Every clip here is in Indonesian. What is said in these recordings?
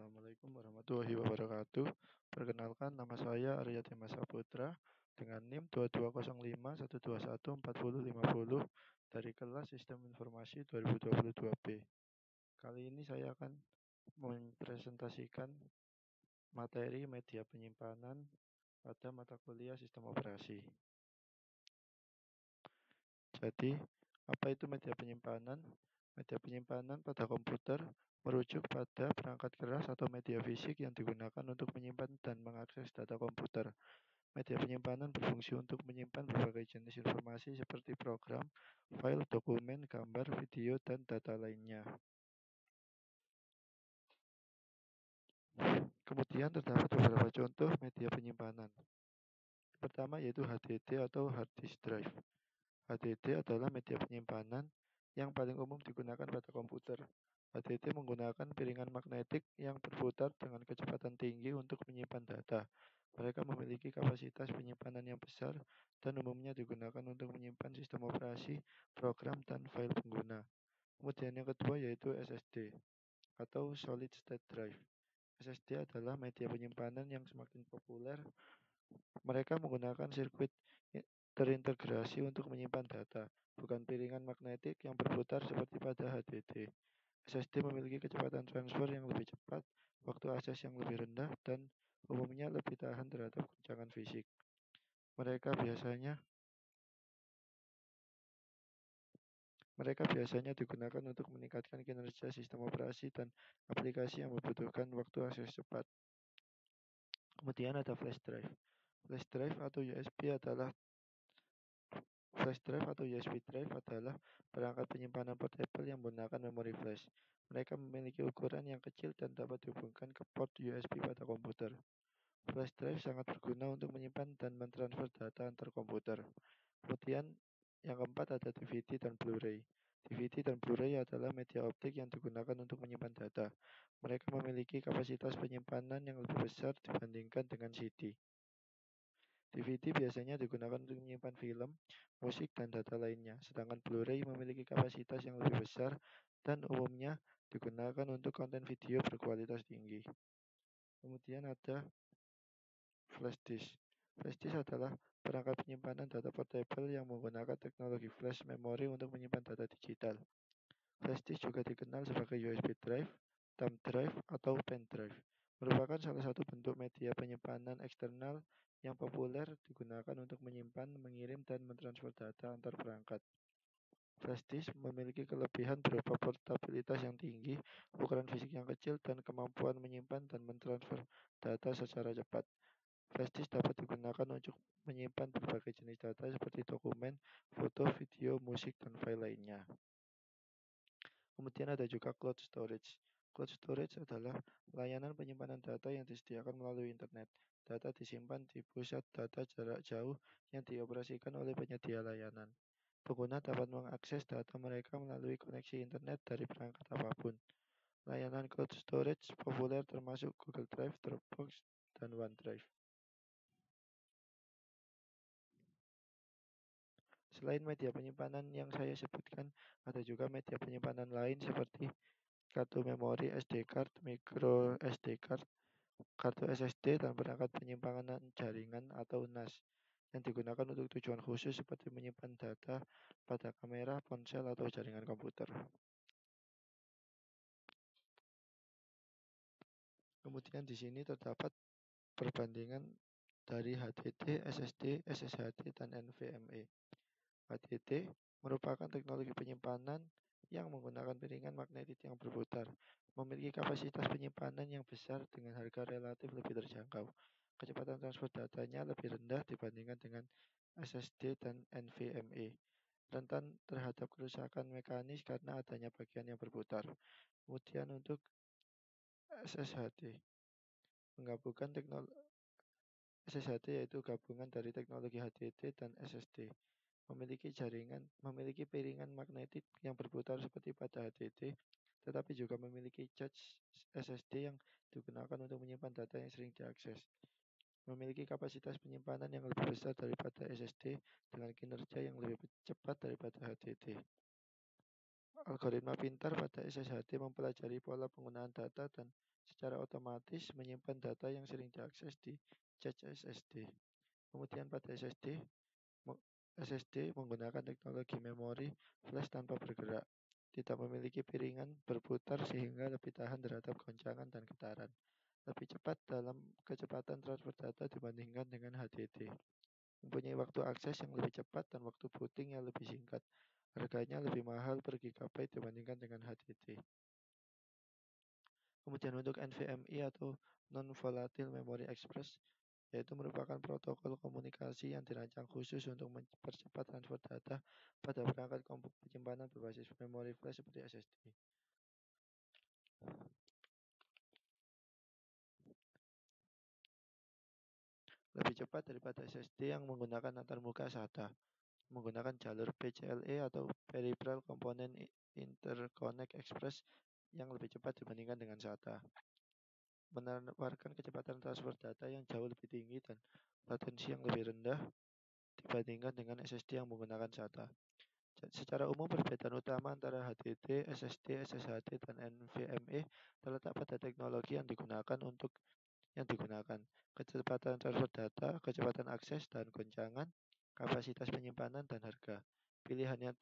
Assalamualaikum warahmatullahi wabarakatuh. Perkenalkan, nama saya Arya Dimas Saputra dengan NIM 220512140450 dari kelas Sistem Informasi 2022B. Kali ini saya akan mempresentasikan materi media penyimpanan pada mata kuliah Sistem Operasi. Jadi, apa itu media penyimpanan? Media penyimpanan pada komputer merujuk pada perangkat keras atau media fisik yang digunakan untuk menyimpan dan mengakses data komputer. Media penyimpanan berfungsi untuk menyimpan berbagai jenis informasi seperti program, file, dokumen, gambar, video, dan data lainnya. Kemudian terdapat beberapa contoh media penyimpanan. Pertama yaitu HDD atau hard disk drive. HDD adalah media penyimpanan yang paling umum digunakan pada komputer. HDD menggunakan piringan magnetik yang berputar dengan kecepatan tinggi untuk menyimpan data. Mereka memiliki kapasitas penyimpanan yang besar dan umumnya digunakan untuk menyimpan sistem operasi, program, dan file pengguna. Kemudian yang kedua yaitu SSD atau Solid State Drive. SSD adalah media penyimpanan yang semakin populer. Mereka menggunakan sirkuit terintegrasi untuk menyimpan data, bukan piringan magnetik yang berputar seperti pada HDD. SSD memiliki kecepatan transfer yang lebih cepat, waktu akses yang lebih rendah, dan umumnya lebih tahan terhadap guncangan fisik. Mereka biasanya digunakan untuk meningkatkan kinerja sistem operasi dan aplikasi yang membutuhkan waktu akses cepat. Kemudian ada flash drive. Flash drive atau USB drive adalah perangkat penyimpanan portable yang menggunakan memori flash. Mereka memiliki ukuran yang kecil dan dapat dihubungkan ke port USB pada komputer. Flash drive sangat berguna untuk menyimpan dan mentransfer data antar komputer. Kemudian yang keempat ada DVD dan Blu-ray. DVD dan Blu-ray adalah media optik yang digunakan untuk menyimpan data. Mereka memiliki kapasitas penyimpanan yang lebih besar dibandingkan dengan CD. DVD biasanya digunakan untuk menyimpan film, musik, dan data lainnya, sedangkan Blu-ray memiliki kapasitas yang lebih besar dan umumnya digunakan untuk konten video berkualitas tinggi. Kemudian ada flash disk. Flash disk adalah perangkat penyimpanan data portable yang menggunakan teknologi flash memory untuk menyimpan data digital. Flash disk juga dikenal sebagai USB drive, thumb drive, atau pen drive. Merupakan salah satu bentuk media penyimpanan eksternal yang populer digunakan untuk menyimpan, mengirim, dan mentransfer data antar perangkat. Flash disk memiliki kelebihan berupa portabilitas yang tinggi, ukuran fisik yang kecil, dan kemampuan menyimpan dan mentransfer data secara cepat. Flash disk dapat digunakan untuk menyimpan berbagai jenis data seperti dokumen, foto, video, musik, dan file lainnya. Kemudian ada juga cloud storage. Cloud storage adalah layanan penyimpanan data yang disediakan melalui internet. Data disimpan di pusat data jarak jauh yang dioperasikan oleh penyedia layanan. Pengguna dapat mengakses data mereka melalui koneksi internet dari perangkat apapun. Layanan cloud storage populer termasuk Google Drive, Dropbox, dan OneDrive. Selain media penyimpanan yang saya sebutkan, ada juga media penyimpanan lain seperti kartu memori SD card, micro SD card, kartu SSD, dan perangkat penyimpanan jaringan atau NAS yang digunakan untuk tujuan khusus seperti menyimpan data pada kamera, ponsel, atau jaringan komputer. Kemudian di sini terdapat perbandingan dari HDD, SSD, SSHD, dan NVMe. HDD merupakan teknologi penyimpanan yang menggunakan piringan magnetik yang berputar, memiliki kapasitas penyimpanan yang besar dengan harga relatif lebih terjangkau. Kecepatan transfer datanya lebih rendah dibandingkan dengan SSD dan NVMe. Rentan terhadap kerusakan mekanis karena adanya bagian yang berputar. Kemudian untuk SSHD, menggabungkan teknologi SSHD yaitu gabungan dari teknologi HDD dan SSD. Memiliki piringan magnetik yang berputar seperti pada HDD, tetapi juga memiliki charge SSD yang digunakan untuk menyimpan data yang sering diakses. Memiliki kapasitas penyimpanan yang lebih besar daripada SSD dengan kinerja yang lebih cepat daripada HDD. Algoritma pintar pada SSHD mempelajari pola penggunaan data dan secara otomatis menyimpan data yang sering diakses di cache SSD. Kemudian pada SSD menggunakan teknologi memori flash tanpa bergerak, tidak memiliki piringan berputar sehingga lebih tahan terhadap goncangan dan getaran, lebih cepat dalam kecepatan transfer data dibandingkan dengan HDD, mempunyai waktu akses yang lebih cepat dan waktu booting yang lebih singkat. Harganya lebih mahal per gigabyte dibandingkan dengan HDD. Kemudian untuk NVMe atau Non-Volatile Memory Express, yaitu merupakan protokol komunikasi yang dirancang khusus untuk mempercepat transfer data pada perangkat penyimpanan berbasis memori flash seperti SSD. Lebih cepat daripada SSD yang menggunakan antarmuka SATA, menggunakan jalur PCLE atau Peripheral Component Interconnect Express yang lebih cepat dibandingkan dengan SATA. Menawarkan kecepatan transfer data yang jauh lebih tinggi dan latensi yang lebih rendah dibandingkan dengan SSD yang menggunakan SATA. Secara umum, perbedaan utama antara HDD, SSD, SSHD, dan NVMe terletak pada teknologi yang digunakan, kecepatan transfer data, kecepatan akses dan goncangan, kapasitas penyimpanan dan harga. Pilihan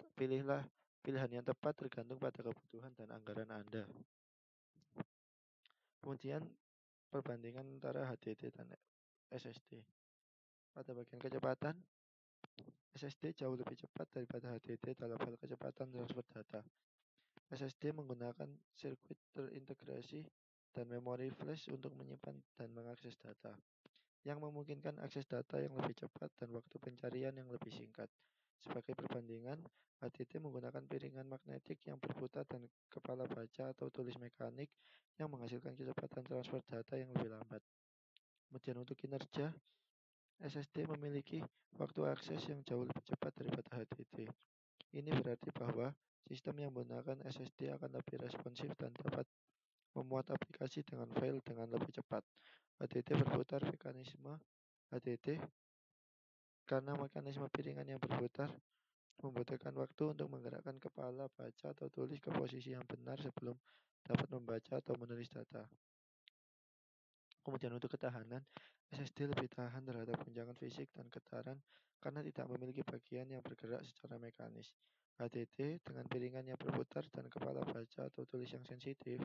yang tepat tergantung pada kebutuhan dan anggaran Anda. Kemudian perbandingan antara HDD dan SSD. Pada bagian kecepatan, SSD jauh lebih cepat daripada HDD dalam hal kecepatan transfer data. SSD menggunakan sirkuit terintegrasi dan memori flash untuk menyimpan dan mengakses data, yang memungkinkan akses data yang lebih cepat dan waktu pencarian yang lebih singkat. Sebagai perbandingan, HDD menggunakan piringan magnetik yang berputar dan kepala baca atau tulis mekanik yang menghasilkan kecepatan transfer data yang lebih lambat. Kemudian untuk kinerja, SSD memiliki waktu akses yang jauh lebih cepat daripada HDD. Ini berarti bahwa sistem yang menggunakan SSD akan lebih responsif dan dapat memuat aplikasi dengan file dengan lebih cepat. HDD karena mekanisme piringan yang berputar membutuhkan waktu untuk menggerakkan kepala baca atau tulis ke posisi yang benar sebelum dapat membaca atau menulis data. Kemudian untuk ketahanan, SSD lebih tahan terhadap goncangan fisik dan getaran karena tidak memiliki bagian yang bergerak secara mekanis. HDD dengan piringan yang berputar dan kepala baca atau tulis yang sensitif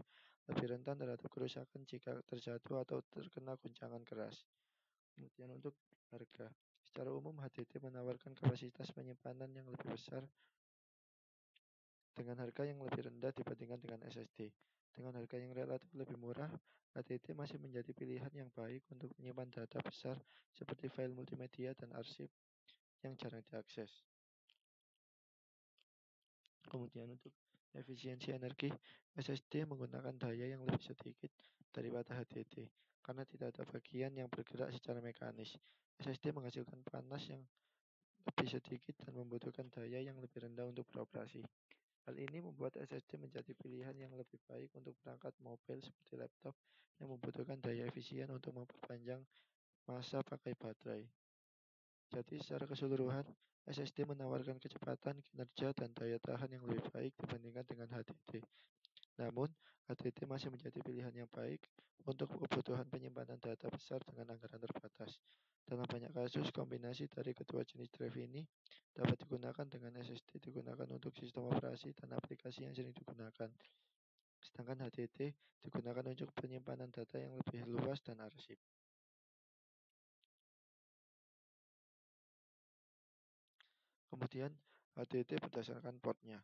lebih rentan terhadap kerusakan jika terjatuh atau terkena guncangan keras. Kemudian untuk harga, secara umum HDD menawarkan kapasitas penyimpanan yang lebih besar dengan harga yang lebih rendah dibandingkan dengan SSD. Dengan harga yang relatif lebih murah, HDD masih menjadi pilihan yang baik untuk menyimpan data besar seperti file multimedia dan arsip yang jarang diakses. Kemudian untuk efisiensi energi, SSD menggunakan daya yang lebih sedikit daripada HDD karena tidak ada bagian yang bergerak secara mekanis. SSD menghasilkan panas yang lebih sedikit dan membutuhkan daya yang lebih rendah untuk beroperasi. Hal ini membuat SSD menjadi pilihan yang lebih baik untuk perangkat mobile seperti laptop yang membutuhkan daya efisien untuk memperpanjang masa pakai baterai. Jadi secara keseluruhan, SSD menawarkan kecepatan, kinerja, dan daya tahan yang lebih baik dibandingkan dengan HDD. Namun, HDD masih menjadi pilihan yang baik untuk kebutuhan penyimpanan data besar dengan anggaran terbatas. Dalam banyak kasus, kombinasi dari kedua jenis drive ini dapat digunakan dengan SSD digunakan untuk sistem operasi dan aplikasi yang sering digunakan. Sedangkan HDD digunakan untuk penyimpanan data yang lebih luas dan arsip. Kemudian HDD berdasarkan portnya.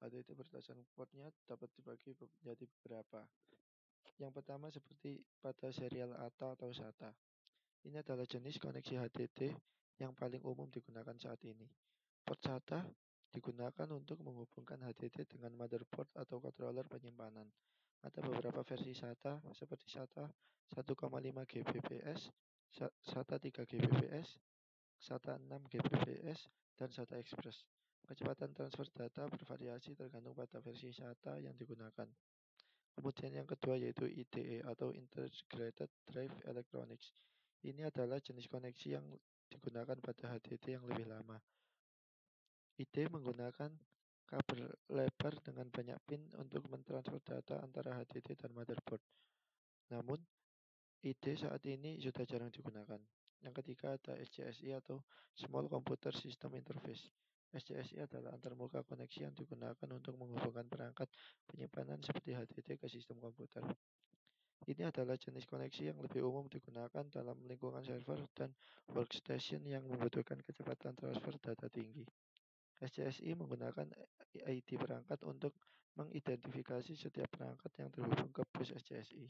HDD berdasarkan portnya dapat dibagi menjadi beberapa. Yang pertama seperti pada serial ATA atau SATA. Ini adalah jenis koneksi HDD yang paling umum digunakan saat ini. Port SATA digunakan untuk menghubungkan HDD dengan motherboard atau controller penyimpanan. Ada beberapa versi SATA seperti SATA 1,5 Gbps, SATA 3 Gbps, SATA 6 Gbps, dan SATA Express. Kecepatan transfer data bervariasi tergantung pada versi SATA yang digunakan. Kemudian yang kedua yaitu IDE atau Integrated Drive Electronics. Ini adalah jenis koneksi yang digunakan pada HDD yang lebih lama. IDE menggunakan kabel lebar dengan banyak pin untuk mentransfer data antara HDD dan motherboard. Namun, ide saat ini sudah jarang digunakan. Yang ketiga ada SCSI atau Small Computer System Interface. SCSI adalah antarmuka koneksi yang digunakan untuk menghubungkan perangkat penyimpanan seperti HDD ke sistem komputer. Ini adalah jenis koneksi yang lebih umum digunakan dalam lingkungan server dan workstation yang membutuhkan kecepatan transfer data tinggi. SCSI menggunakan ID perangkat untuk mengidentifikasi setiap perangkat yang terhubung ke bus SCSI.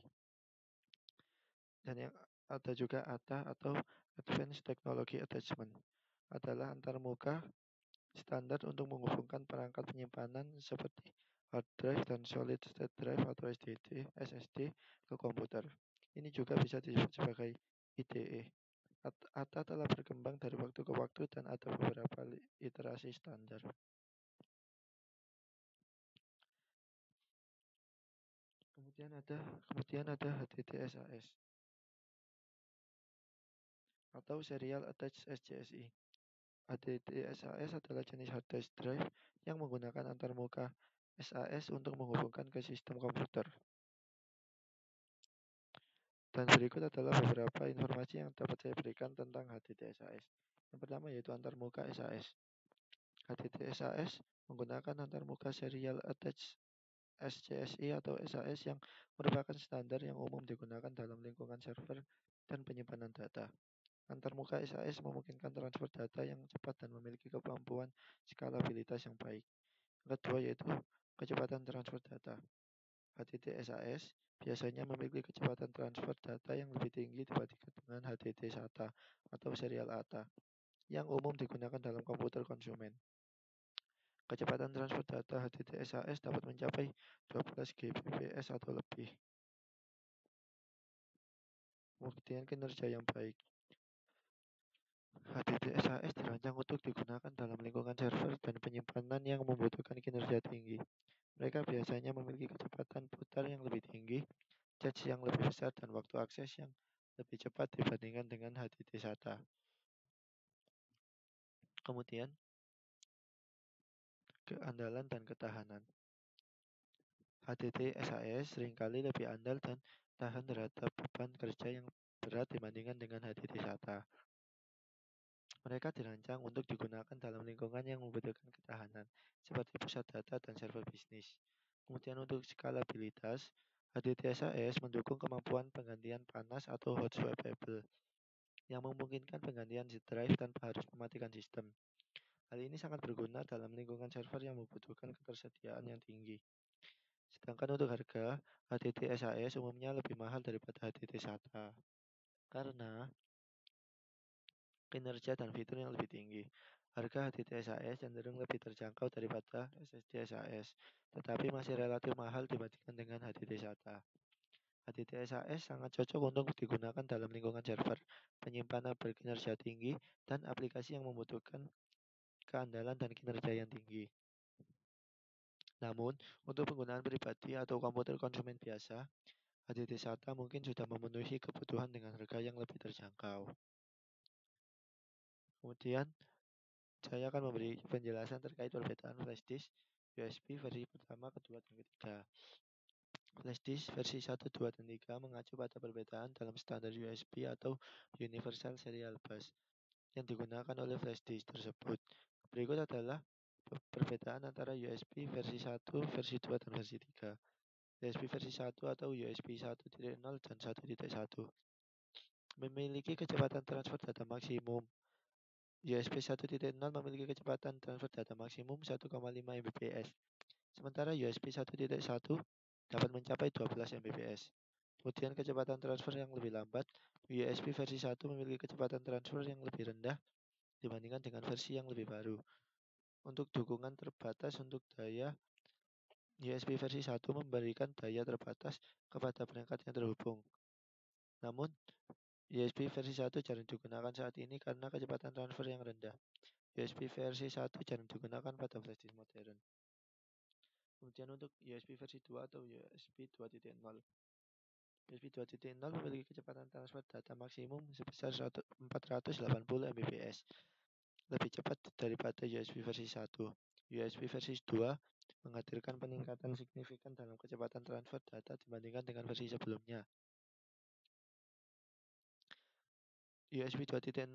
Dan yang ada juga ATA atau Advanced Technology Attachment adalah antarmuka standar untuk menghubungkan perangkat penyimpanan seperti hard drive dan solid state drive atau SSD ke komputer. Ini juga bisa disebut sebagai IDE. ATA telah berkembang dari waktu ke waktu dan ada beberapa iterasi standar. Kemudian ada HDD-SAS atau Serial Attached SCSI. HDD-SAS adalah jenis hard disk drive yang menggunakan antarmuka SAS untuk menghubungkan ke sistem komputer. Dan berikut adalah beberapa informasi yang dapat saya berikan tentang HDD-SAS. Yang pertama yaitu antarmuka SAS. HDD-SAS menggunakan antarmuka Serial Attached SCSI atau SAS yang merupakan standar yang umum digunakan dalam lingkungan server dan penyimpanan data. Antarmuka SAS memungkinkan transfer data yang cepat dan memiliki kemampuan skalabilitas yang baik. Yang kedua yaitu kecepatan transfer data. HDD SAS biasanya memiliki kecepatan transfer data yang lebih tinggi dibandingkan dengan HDD SATA atau serial ATA yang umum digunakan dalam komputer konsumen. Kecepatan transfer data HDD SAS dapat mencapai 12 Gbps atau lebih. Kemudian kinerja yang baik. HDD SAS dirancang untuk digunakan dalam lingkungan server dan penyimpanan yang membutuhkan kinerja tinggi. Mereka biasanya memiliki kecepatan putar yang lebih tinggi, cache yang lebih besar, dan waktu akses yang lebih cepat dibandingkan dengan HDD SATA. Kemudian, keandalan dan ketahanan. HDD SAS seringkali lebih andal dan tahan terhadap beban kerja yang berat dibandingkan dengan HDD SATA. Mereka dirancang untuk digunakan dalam lingkungan yang membutuhkan ketahanan, seperti pusat data dan server bisnis. Kemudian untuk skalabilitas, HDD SAS mendukung kemampuan penggantian panas atau hot swappable yang memungkinkan penggantian zip drive tanpa harus mematikan sistem. Hal ini sangat berguna dalam lingkungan server yang membutuhkan ketersediaan yang tinggi. Sedangkan untuk harga, HDD SAS umumnya lebih mahal daripada HDD SATA karena kinerja dan fitur yang lebih tinggi. Harga HDD SAS cenderung lebih terjangkau daripada SSD SAS, tetapi masih relatif mahal dibandingkan dengan HDD SATA. HDD SAS sangat cocok untuk digunakan dalam lingkungan server, penyimpanan berkinerja tinggi, dan aplikasi yang membutuhkan keandalan dan kinerja yang tinggi. Namun, untuk penggunaan pribadi atau komputer konsumen biasa, HDD SATA mungkin sudah memenuhi kebutuhan dengan harga yang lebih terjangkau. Kemudian, saya akan memberi penjelasan terkait perbedaan flash disk USB versi pertama, kedua, dan ketiga. Flash disk versi 1, 2, dan 3 mengacu pada perbedaan dalam standar USB atau Universal Serial Bus yang digunakan oleh flash disk tersebut. Berikut adalah perbedaan antara USB versi 1, versi 2, dan versi 3. USB versi 1 atau USB 1.0 dan 1.1 memiliki kecepatan transfer data maksimum. USB 1.0 memiliki kecepatan transfer data maksimum 1,5 Mbps, sementara USB 1.1 dapat mencapai 12 Mbps. Kemudian kecepatan transfer yang lebih lambat, USB versi 1 memiliki kecepatan transfer yang lebih rendah dibandingkan dengan versi yang lebih baru. Untuk dukungan terbatas untuk daya, USB versi 1 memberikan daya terbatas kepada perangkat yang terhubung. Namun, USB versi 1 jarang digunakan saat ini karena kecepatan transfer yang rendah. USB versi 1 jarang digunakan pada flash disk modern. Kemudian untuk USB versi 2 atau USB 2.0. USB 2.0 memiliki kecepatan transfer data maksimum sebesar 480 Mbps, lebih cepat daripada USB versi 1. USB versi 2 menghadirkan peningkatan signifikan dalam kecepatan transfer data dibandingkan dengan versi sebelumnya. USB 2.0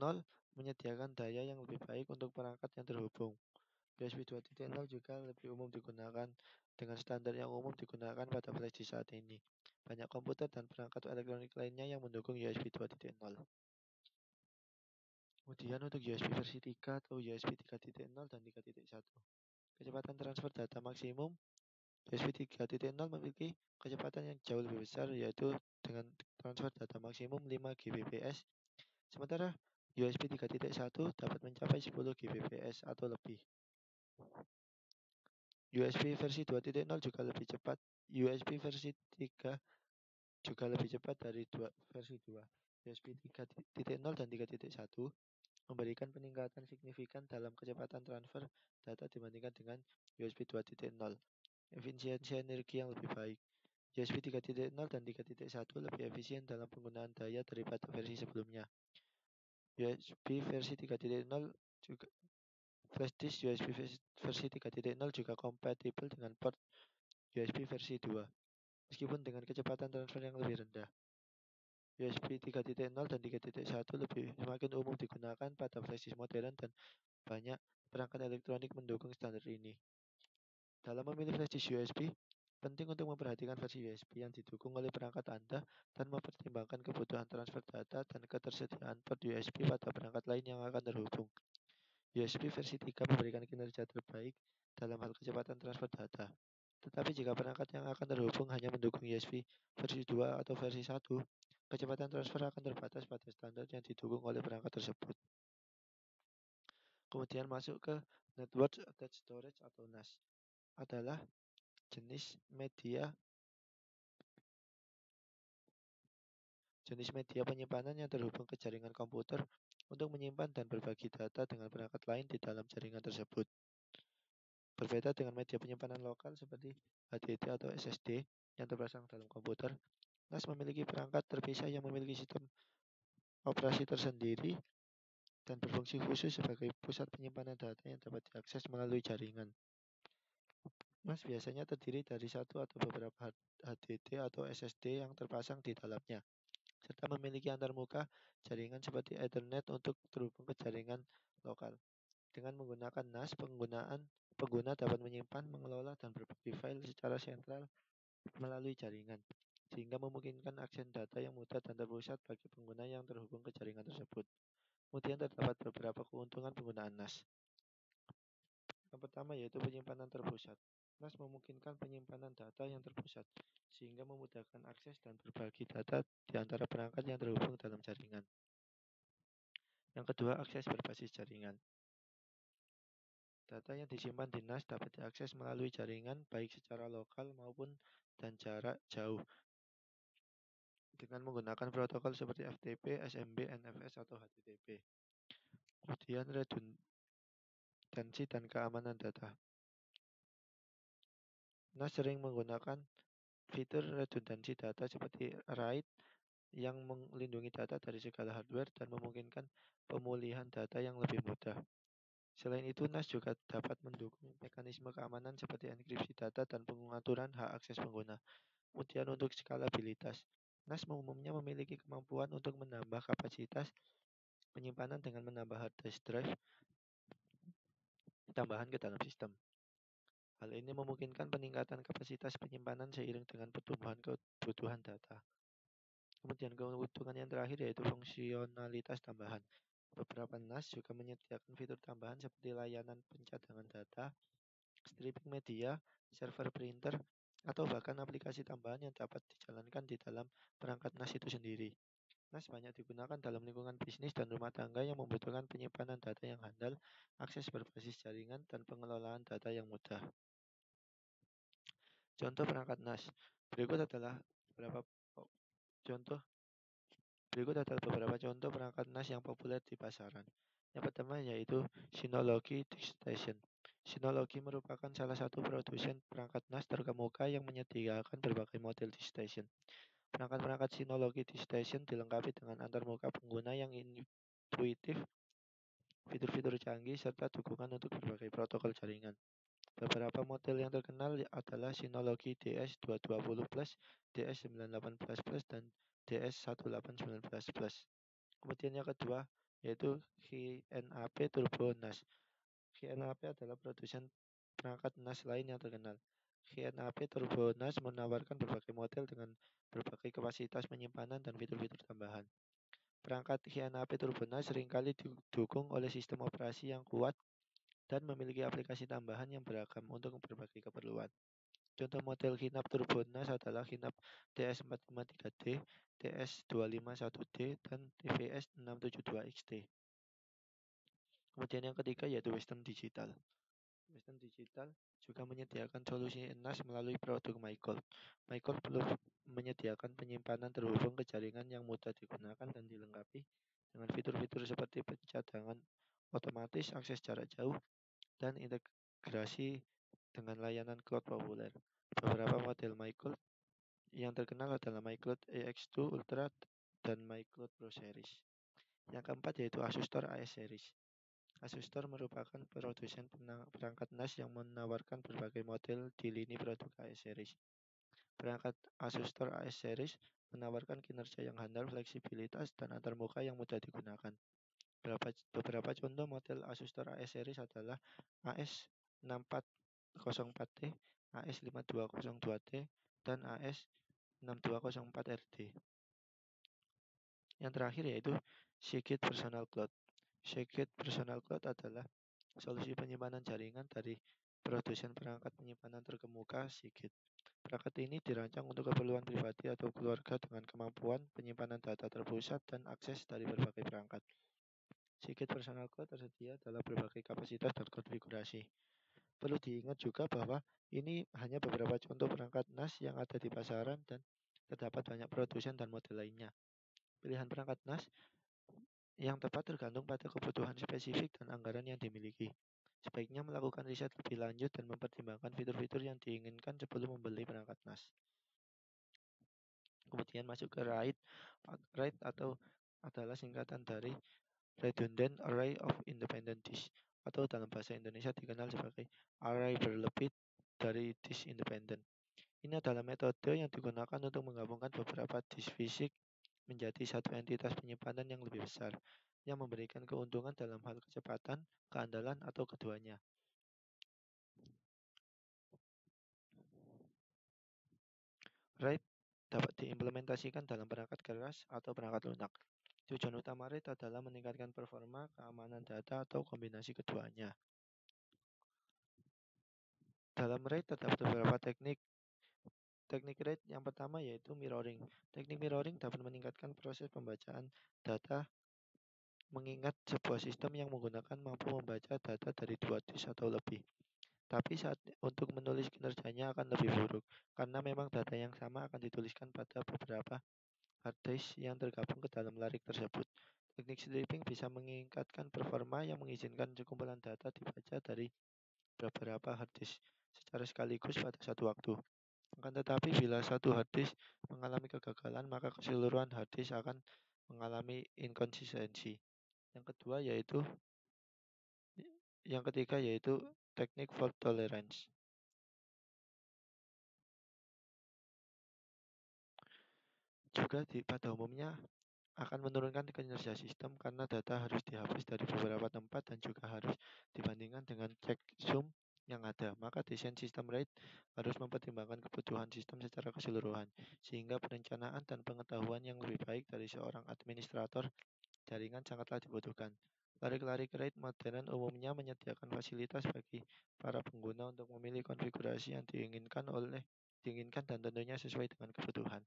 menyediakan daya yang lebih baik untuk perangkat yang terhubung. USB 2.0 juga lebih umum digunakan dengan standar yang umum digunakan pada flash disk saat ini. Banyak komputer dan perangkat elektronik lainnya yang mendukung USB 2.0. Kemudian untuk USB versi 3 atau USB 3.0 dan 3.1. Kecepatan transfer data maksimum USB 3.0 memiliki kecepatan yang jauh lebih besar, yaitu dengan transfer data maksimum 5 Gbps, sementara USB 3.1 dapat mencapai 10 Gbps atau lebih. USB versi 2.0 juga lebih cepat. USB versi 3 juga lebih cepat dari versi 2. USB 3.0 dan 3.1 memberikan peningkatan signifikan dalam kecepatan transfer data dibandingkan dengan USB 2.0. Efisiensi energi yang lebih baik. USB 3.0 dan 3.1 lebih efisien dalam penggunaan daya daripada versi sebelumnya. USB versi 3.0 juga flash disk USB versi 3.0 juga kompatibel dengan port USB versi 2, meskipun dengan kecepatan transfer yang lebih rendah. USB 3.0 dan 3.1 lebih semakin umum digunakan pada flash disk modern dan banyak perangkat elektronik mendukung standar ini. Dalam memilih flash disk USB, penting untuk memperhatikan versi USB yang didukung oleh perangkat Anda dan mempertimbangkan kebutuhan transfer data dan ketersediaan port USB pada perangkat lain yang akan terhubung. USB versi 3 memberikan kinerja terbaik dalam hal kecepatan transfer data. Tetapi jika perangkat yang akan terhubung hanya mendukung USB versi 2 atau versi 1, kecepatan transfer akan terbatas pada standar yang didukung oleh perangkat tersebut. Kemudian masuk ke Network Attached Storage atau NAS. Adalah jenis media penyimpanan yang terhubung ke jaringan komputer untuk menyimpan dan berbagi data dengan perangkat lain di dalam jaringan tersebut. Berbeda dengan media penyimpanan lokal seperti HDD atau SSD yang terpasang dalam komputer, NAS memiliki perangkat terpisah yang memiliki sistem operasi tersendiri dan berfungsi khusus sebagai pusat penyimpanan data yang dapat diakses melalui jaringan. NAS biasanya terdiri dari satu atau beberapa HDD atau SSD yang terpasang di dalamnya, serta memiliki antarmuka jaringan seperti Ethernet untuk terhubung ke jaringan lokal. Dengan menggunakan NAS, pengguna dapat menyimpan, mengelola, dan berbagi file secara sentral melalui jaringan, sehingga memungkinkan akses data yang mudah dan terpusat bagi pengguna yang terhubung ke jaringan tersebut. Kemudian terdapat beberapa keuntungan penggunaan NAS. Yang pertama yaitu penyimpanan terpusat. NAS memungkinkan penyimpanan data yang terpusat, sehingga memudahkan akses dan berbagi data di antara perangkat yang terhubung dalam jaringan. Yang kedua, akses berbasis jaringan. Data yang disimpan di NAS dapat diakses melalui jaringan baik secara lokal maupun dan jarak jauh dengan menggunakan protokol seperti FTP, SMB, NFS, atau HTTP. Kemudian redundansi dan keamanan data. NAS sering menggunakan fitur redundansi data seperti RAID yang melindungi data dari segala hardware dan memungkinkan pemulihan data yang lebih mudah. Selain itu, NAS juga dapat mendukung mekanisme keamanan seperti enkripsi data dan pengaturan hak akses pengguna. Kemudian untuk skalabilitas, NAS umumnya memiliki kemampuan untuk menambah kapasitas penyimpanan dengan menambah hard disk drive tambahan ke dalam sistem. Hal ini memungkinkan peningkatan kapasitas penyimpanan seiring dengan pertumbuhan kebutuhan data. Kemudian keuntungan yang terakhir yaitu fungsionalitas tambahan. Beberapa NAS juga menyediakan fitur tambahan seperti layanan pencadangan data, stripping media, server printer, atau bahkan aplikasi tambahan yang dapat dijalankan di dalam perangkat NAS itu sendiri. NAS banyak digunakan dalam lingkungan bisnis dan rumah tangga yang membutuhkan penyimpanan data yang handal, akses berbasis jaringan, dan pengelolaan data yang mudah. Contoh perangkat NAS. Berikut adalah beberapa contoh perangkat NAS yang populer di pasaran. Yang pertama yaitu Synology DiskStation. Synology merupakan salah satu produsen perangkat NAS terkemuka yang menyediakan berbagai model DiskStation. Perangkat-perangkat Synology DiskStation dilengkapi dengan antarmuka pengguna yang intuitif, fitur-fitur canggih, serta dukungan untuk berbagai protokol jaringan. Beberapa model yang terkenal adalah Synology DS220 Plus, DS918 Plus, dan DS1819 Plus. Kemudian yang kedua yaitu HNAP Turbo NAS. HNAP adalah produsen perangkat NAS lain yang terkenal. HNAP Turbo NAS menawarkan berbagai model dengan berbagai kapasitas penyimpanan dan fitur-fitur tambahan. Perangkat HNAP Turbo NAS seringkali didukung oleh sistem operasi yang kuat dan memiliki aplikasi tambahan yang beragam untuk berbagai keperluan. Contoh model Hinap Turbo NAS adalah Hinap TS453D, TS251D, dan TVS 672XT. Kemudian yang ketiga yaitu Western Digital. Western Digital juga menyediakan solusi NAS melalui produk MyGold. MyGold perlu menyediakan penyimpanan terhubung ke jaringan yang mudah digunakan dan dilengkapi dengan fitur-fitur seperti pencadangan otomatis, akses jarak jauh, dan integrasi dengan layanan cloud populer. Beberapa model MyCloud yang terkenal adalah MyCloud AX2 Ultra dan MyCloud Pro Series. Yang keempat yaitu Asus Store AS Series. Asus Store merupakan produsen perangkat NAS yang menawarkan berbagai model di lini produk AS Series. Perangkat Asus Store AS Series menawarkan kinerja yang handal, fleksibilitas, dan antarmuka yang mudah digunakan. Beberapa contoh model Asus Store AS Series adalah AS6404T, AS5202T, dan AS6204RD. Yang terakhir yaitu Seagate Personal Cloud. Seagate Personal Cloud adalah solusi penyimpanan jaringan dari produsen perangkat penyimpanan terkemuka Seagate. Perangkat ini dirancang untuk keperluan pribadi atau keluarga dengan kemampuan penyimpanan data terpusat dan akses dari berbagai perangkat. Seagate Personal Cloud tersedia dalam berbagai kapasitas dan konfigurasi. Perlu diingat juga bahwa ini hanya beberapa contoh perangkat NAS yang ada di pasaran dan terdapat banyak produsen dan model lainnya. Pilihan perangkat NAS yang tepat tergantung pada kebutuhan spesifik dan anggaran yang dimiliki. Sebaiknya melakukan riset lebih lanjut dan mempertimbangkan fitur-fitur yang diinginkan sebelum membeli perangkat NAS. Kemudian masuk ke RAID. RAID adalah singkatan dari Redundant Array of Independent Disk, atau dalam bahasa Indonesia dikenal sebagai array berlebih dari disk independen. Ini adalah metode yang digunakan untuk menggabungkan beberapa disk fisik menjadi satu entitas penyimpanan yang lebih besar, yang memberikan keuntungan dalam hal kecepatan, keandalan, atau keduanya. RAID dapat diimplementasikan dalam perangkat keras atau perangkat lunak. Tujuan utama RAID adalah meningkatkan performa, keamanan data, atau kombinasi keduanya. Dalam RAID terdapat beberapa teknik. Teknik RAID yang pertama yaitu mirroring. Teknik mirroring dapat meningkatkan proses pembacaan data, mengingat sebuah sistem yang menggunakan mampu membaca data dari 2 disk atau lebih. Tapi saat untuk menulis kinerjanya akan lebih buruk, karena memang data yang sama akan dituliskan pada beberapa hard disk yang tergabung ke dalam larik tersebut. Teknik stripping bisa meningkatkan performa yang mengizinkan sekumpulan data dibaca dari beberapa hard disk secara sekaligus pada satu waktu. Akan tetapi bila satu hard disk mengalami kegagalan, maka keseluruhan hard disk akan mengalami inkonsistensi. Yang ketiga yaitu teknik fault tolerance. Juga pada umumnya akan menurunkan kinerja sistem karena data harus dihapus dari beberapa tempat dan juga harus dibandingkan dengan checksum yang ada. Maka desain sistem RAID harus mempertimbangkan kebutuhan sistem secara keseluruhan, sehingga perencanaan dan pengetahuan yang lebih baik dari seorang administrator jaringan sangatlah dibutuhkan. Larik-larik RAID modern umumnya menyediakan fasilitas bagi para pengguna untuk memilih konfigurasi yang diinginkan dan tentunya sesuai dengan kebutuhan.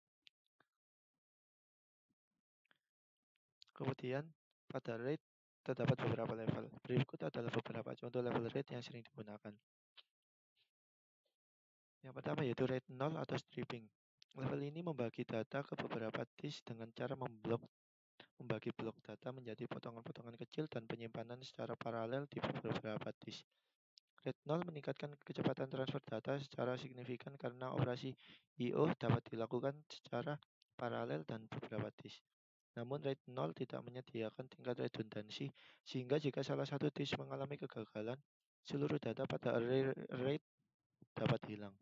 Kemudian, pada RAID terdapat beberapa level. Berikut adalah beberapa contoh level RAID yang sering digunakan. Yang pertama yaitu RAID 0 atau stripping. Level ini membagi data ke beberapa disk dengan cara membagi blok data menjadi potongan-potongan kecil dan penyimpanan secara paralel di beberapa disk. RAID 0 meningkatkan kecepatan transfer data secara signifikan karena operasi I/O dapat dilakukan secara paralel dan beberapa disk. Namun RAID 0 tidak menyediakan tingkat redundansi, sehingga jika salah satu disk mengalami kegagalan, seluruh data pada array RAID dapat hilang.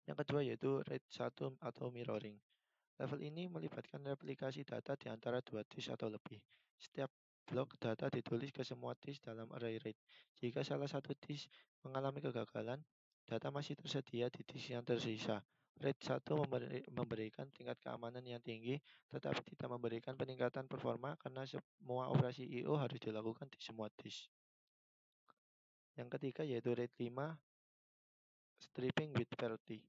Yang kedua yaitu RAID 1 atau mirroring. Level ini melibatkan replikasi data di antara dua disk atau lebih. Setiap blok data ditulis ke semua disk dalam array RAID. Jika salah satu disk mengalami kegagalan, data masih tersedia di disk yang tersisa. RAID 1 memberikan tingkat keamanan yang tinggi, tetapi tidak memberikan peningkatan performa karena semua operasi I/O harus dilakukan di semua disk. Yang ketiga yaitu RAID 5 stripping with parity.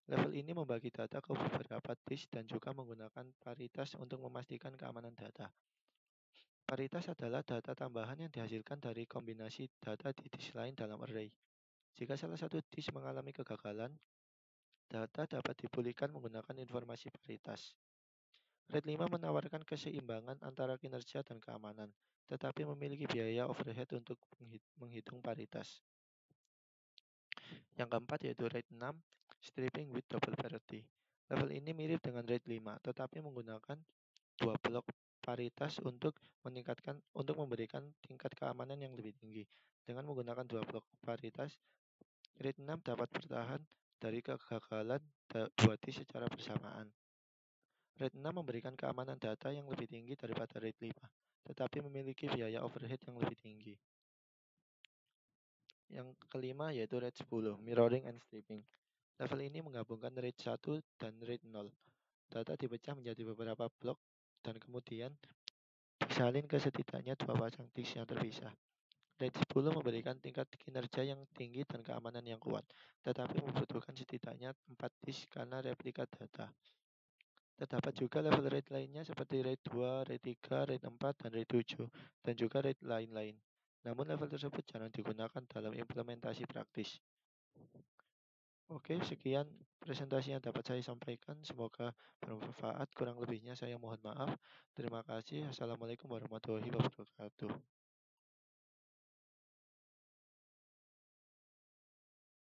Level ini membagi data ke beberapa disk dan juga menggunakan paritas untuk memastikan keamanan data. Paritas adalah data tambahan yang dihasilkan dari kombinasi data di disk lain dalam array. Jika salah satu disk mengalami kegagalan, data dapat dipulihkan menggunakan informasi paritas. RAID 5 menawarkan keseimbangan antara kinerja dan keamanan, tetapi memiliki biaya overhead untuk menghitung paritas. Yang keempat yaitu RAID 6 stripping with double parity. Level ini mirip dengan RAID 5, tetapi menggunakan dua blok paritas untuk memberikan tingkat keamanan yang lebih tinggi. Dengan menggunakan dua blok paritas, RAID 6 dapat bertahan dari kegagalan dua disk secara bersamaan. RAID 6 memberikan keamanan data yang lebih tinggi daripada RAID 5, tetapi memiliki biaya overhead yang lebih tinggi. Yang kelima yaitu RAID 10, mirroring and stripping. Level ini menggabungkan RAID 1 dan RAID 0. Data dipecah menjadi beberapa blok dan kemudian disalin ke setidaknya dua pasang disk yang terpisah. RAID 10 memberikan tingkat kinerja yang tinggi dan keamanan yang kuat, tetapi membutuhkan setidaknya 4 disk karena replika data. Terdapat juga level RAID lainnya seperti RAID 2, RAID 3, RAID 4, dan RAID 7, dan juga RAID lain-lain. Namun level tersebut jarang digunakan dalam implementasi praktis. Oke, sekian presentasi yang dapat saya sampaikan. Semoga bermanfaat. Kurang lebihnya saya mohon maaf. Terima kasih. Assalamualaikum warahmatullahi wabarakatuh.